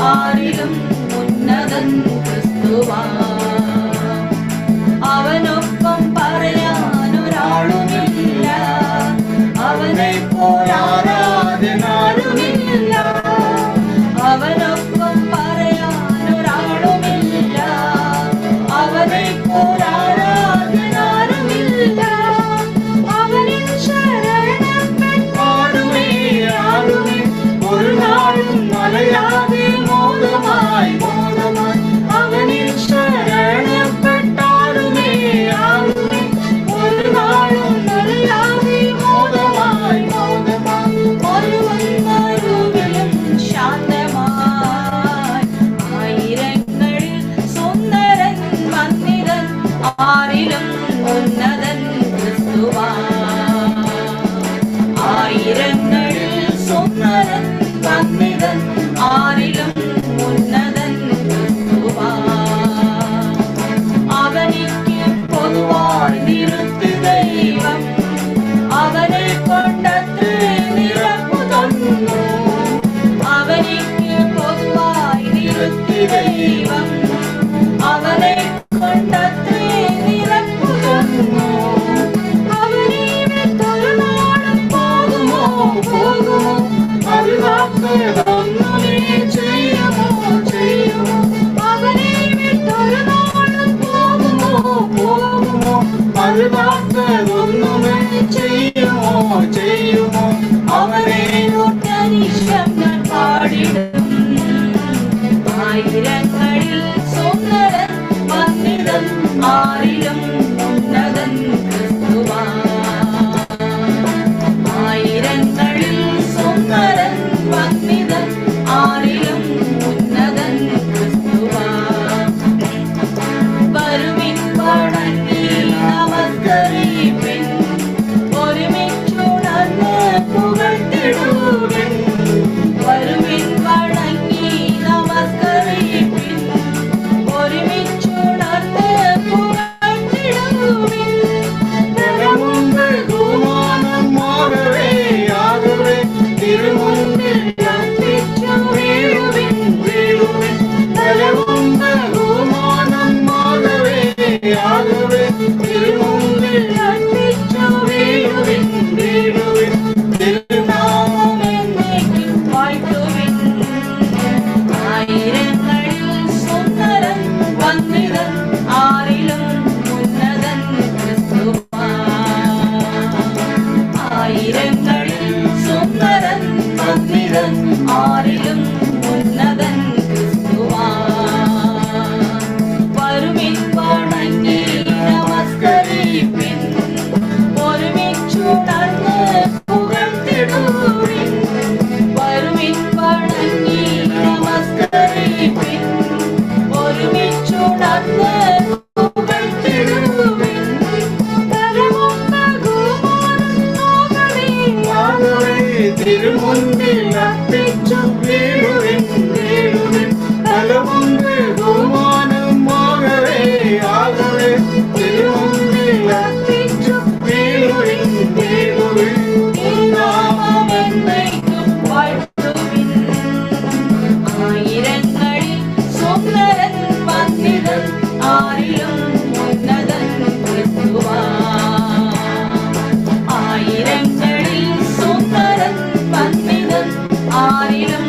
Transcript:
ആരിലും ഉന്നതൻ ക്രിസ്തുവാ. അവനൊപ്പം പറയാനൊരാളുമില്ല, അവനെ പോലാരാധനാരുമില്ല. അവനൊപ്പം പറയാനൊരാളുമില്ല, അവനെ പോലാരാധനാരുമില്ല. അവനിൽ ശരണപ്പെട്ടാടുമേ ആടുമേ ഒരു നാളും മലയാതെ മോദമായി മോദമായി. അവനിൽ ശരണപ്പെട്ടാടുമേ ആടുമേ ഒരു നാളും മലയാതെ മോദമായി മോദമായി. ഒരുവന്നരുവിലും ശാന്തമായി ആയിരങ്ങളിൽ സുന്ദരൻ വന്നിതൻ ആരിലും ഉന്നതൻ ക്രിസ്തുവാ. ആയിരങ്ങളിൽ സുന്ദരൻ വന്നിതൻ ആരിലും ഉന്നതൻ ക്രിസ്തുവാ. അവനിക്ക് പൊതുവായി നിറുത്തി ദൈവം അവനെ കൊണ്ടത്രേ നിറപ്പു തന്നു. അവനിക്ക് പൊതുവായി നിറുത്തി ദൈവം അവനെ കൊണ്ടത്രേ നിറപ്പു തന്നു. അവനീവിത്തൊരു നാളും പോകുമോ പോകുമോ അറിവാത്തതൊന്നുമേ ചെയ്യുമോ ചെയ്യുമോ. അവനെ വിട്ടൊരു നാളും പോകുമോ പോകുമോ അറിവാത്തതൊന്നുമേ ചെയ്യുമോ ചെയ്യുമോ. അവനെ ഒട്ടനിഷ്ടം ഞാൻ പാടിടും. ആയിരങ്ങളിൽ സുന്ദരൻ വന്നിതൻ ആരിലും ഉന്നതൻ ക്രിസ്തുവാ. ആയിരങ്ങളിൽ സുന്ദരൻ വന്നിതൻ ആരിലും ഉന്നതൻ ക്രിസ്തുവാ. വരുവിൻ വണങ്ങി നമസ്കരിപ്പിൻ, ഒരുമിച്ചുണർന്ന് പുകഴ്ത്തിടുവിൻ. വരുവിൻ വണങ്ങി നമസ്കരിപ്പിൻ, ഒരുമിച്ചുണർന്ന് പുകഴ്ത്തിടുവിൻ. ബഹുമാനം ആകവേ ആകവേ തിരുമുൻപിൽ അർപ്പിച്ചു വീഴുവിൻ വീഴുവിൻ. ബലവും ബഹുമാനം ആകവേ ആകവേ തിരുമുൻപിൽ അർപ്പിച്ചു വീഴുവിൻ വീഴുവിൻ. തിരുനാമം എന്നേക്കും വാഴ്ത്തുവിൻ. ആയിരങ്ങളിൽ സുന്ദരൻ വന്നിതൻ ആരിലും ഉന്നതൻ ക്രിസ്തുവാ. ആയിരങ്ങളിൽ സുന്ദരൻ വന്നിതൻ ആരിലും ഉന്നതൻ ക്രിസ്തുവാ. വരുവിൻ വണങ്ങി നമസ്കരിപ്പിൻ, ഒരുമിച്ചുണർന്ന് പുകഴ്ത്തിടുവിൻ. വരുവിൻ വണങ്ങി നമസ്കരിപ്പിൻ, ഒരുമിച്ചുണർന്ന് പുകഴ്ത്തിടുവിൻ. ബലവും ബഹുമാനം ആകവേ തിരുമുൻപിൽ അർപ്പിച്ചു വീഴുവിൻ വീഴുവിൻ. ബലവും ബഹുമാനം ആകവേ ആകവേ തിരുമുൻപിൽ അർപ്പിച്ചു വീഴുവിൻ വീഴുവിൻ. തിരുനാമം എന്നേക്കും വാഴ്ത്തുവിൻ. ആയിരങ്ങളിൽ സുന്ദരൻ വന്നിതൻ ആരിലും ഉന്നതൻ ക്രിസ്തുവാ. ആയിരങ്ങളിൽ സുന്ദരൻ വന്നിതൻ ആരിലും